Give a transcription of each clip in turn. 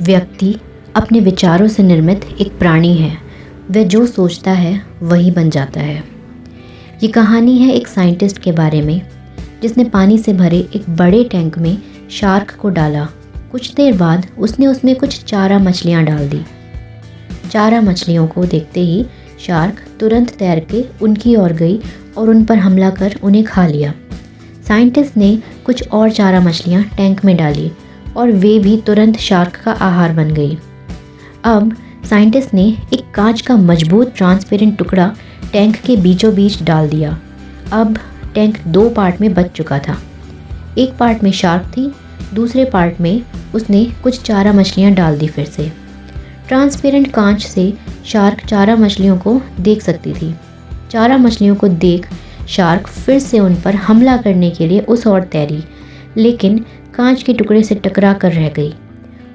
व्यक्ति अपने विचारों से निर्मित एक प्राणी है। वह जो सोचता है वही बन जाता है। ये कहानी है एक साइंटिस्ट के बारे में जिसने पानी से भरे एक बड़े टैंक में शार्क को डाला। कुछ देर बाद उसने उसमें कुछ चारा मछलियाँ डाल दी। चारा मछलियों को देखते ही शार्क तुरंत तैर के उनकी ओर गई और उन पर हमला कर उन्हें खा लिया। साइंटिस्ट ने कुछ और चारा मछलियाँ टैंक में डाली और वे भी तुरंत शार्क का आहार बन गई। अब साइंटिस्ट ने एक कांच का मजबूत ट्रांसपेरेंट टुकड़ा टैंक के बीचों बीच डाल दिया। अब टैंक दो पार्ट में बच चुका था। एक पार्ट में शार्क थी, दूसरे पार्ट में उसने कुछ चारा मछलियाँ डाल दी। फिर से ट्रांसपेरेंट कांच से शार्क चारा मछलियों को देख सकती थी। चारा मछलियों को देख शार्क फिर से उन पर हमला करने के लिए उस ओर तैरी, लेकिन कांच के टुकड़े से टकरा कर रह गई।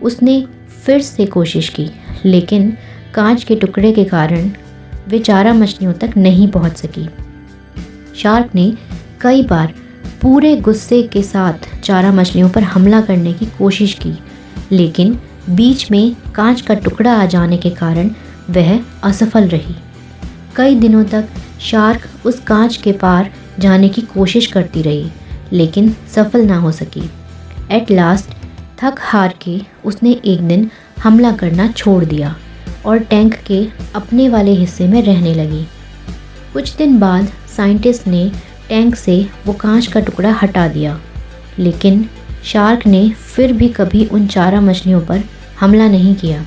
उसने फिर से कोशिश की, लेकिन कांच के टुकड़े के कारण वे चारा मछलियों तक नहीं पहुंच सकी। शार्क ने कई बार पूरे गुस्से के साथ चारा मछलियों पर हमला करने की कोशिश की, लेकिन बीच में कांच का टुकड़ा आ जाने के कारण वह असफल रही। कई दिनों तक शार्क उस कांच के पार जाने की कोशिश करती रही, लेकिन सफल ना हो सकी। एट लास्ट थक हार के उसने एक दिन हमला करना छोड़ दिया और टैंक के अपने वाले हिस्से में रहने लगी। कुछ दिन बाद साइंटिस्ट ने टैंक से वो कांच का टुकड़ा हटा दिया, लेकिन शार्क ने फिर भी कभी उन चारा मछलियों पर हमला नहीं किया,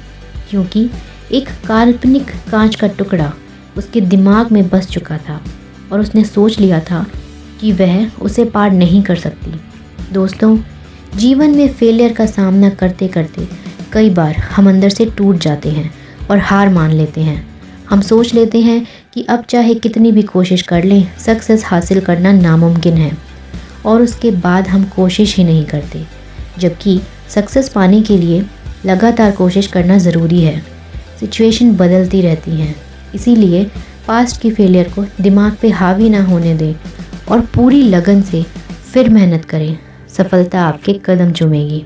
क्योंकि एक काल्पनिक कांच का टुकड़ा उसके दिमाग में बस चुका था और उसने सोच लिया था कि वह उसे पार नहीं कर सकती। दोस्तों, जीवन में फेलियर का सामना करते करते कई बार हम अंदर से टूट जाते हैं और हार मान लेते हैं। हम सोच लेते हैं कि अब चाहे कितनी भी कोशिश कर लें, सक्सेस हासिल करना नामुमकिन है, और उसके बाद हम कोशिश ही नहीं करते, जबकि सक्सेस पाने के लिए लगातार कोशिश करना ज़रूरी है। सिचुएशन बदलती रहती हैं, इसीलिए पास्ट की फेलियर को दिमाग पे हावी ना होने दें और पूरी लगन से फिर मेहनत करें। सफलता आपके कदम चूमेगी।